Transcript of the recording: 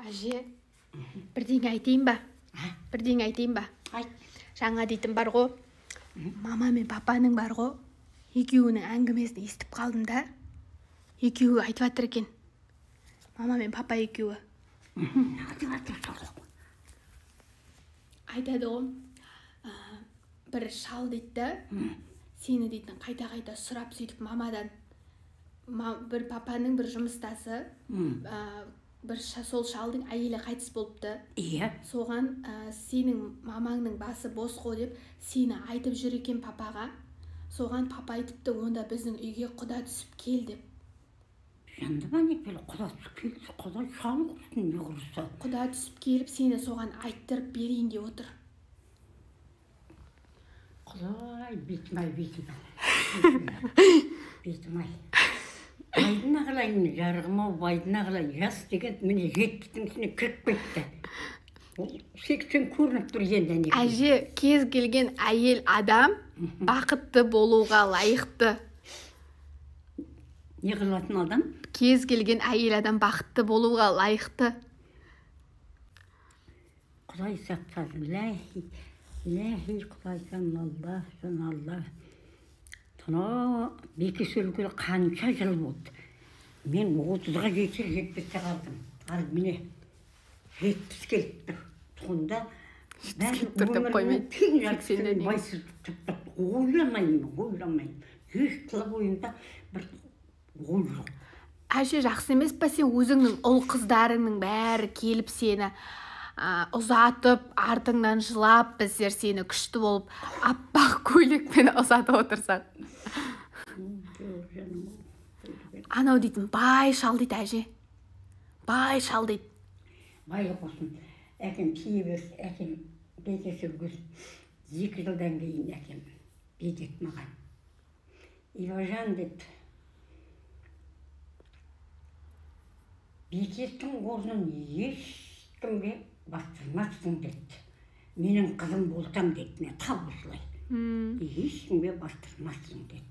Әже, бірдеңе айтайын ба? Бірдеңе айтайын ба? Айт. Жаңа дейтін бар ғой, мама мен папаның бар ғой, екеуінің әңгімесін естіп қалдым да. Екеуі айтып жатыр екен. Мама мен папа екеуі. Айтады ғой, бір шал дейді, сені дейтін қайта-қайта сұрап сөйтіп мамадан. Бір папаның бір жұмыстасы, бір сол шалдың әйелі қайтыс болыпты. Иә. Соған сенің мамаңның басы бос қой деп сені айтып жүр екен папаға. Соған папа айтыпты, онда біздің үйге құда түсіп кел деп. Жанды ма не келі құда түсіп келді, құда шал құрсын не құрса. Құда түсіп келіп сені соған айттырып берейін деп отыр. Құдай, бетім-ай, бетім-ай. Байдың ағылайын, жарығым-ау, байдың ағылайын, жас деген міне жеттіктің ішіне кіріп кетті. 80 көрініп тұр енді не. Әже, кез келген әйел адам бақытты болуға лайықты. Не қылатын адам? Кез келген әйел адам бақытты болуға лайықты. Құдай сақтасын, ләхи құдайсан Алла. Тұна бекі сөлгілі қанша жыл болды. Мен 30-ға жетер жетпесте қалдым. Ал міне 70 келіпті. Тұғында ойламайын. Еш қылып ойында бір ой жоқ. Әже, жақсы емес па сен өзіңнің ұл қыздарыңның бәрі келіп сені ұзатып, артыңнан жылап, біздер сені күшті болып, аппақ көйлекпен ұзатып отырсақ. Анау дейтін, бай шал дейді әже. Бай шал дейді. Байлы қосын, әкем кие берсі, әкем бекесі өгіз. 2 жылдан кейін әкем бетет маған. Иважан деді, бекеттің орнын ешкімге бастырмассың деді. Менің қызым болсам деді, мен тап осылай. Ешкімге бастырмассың деді.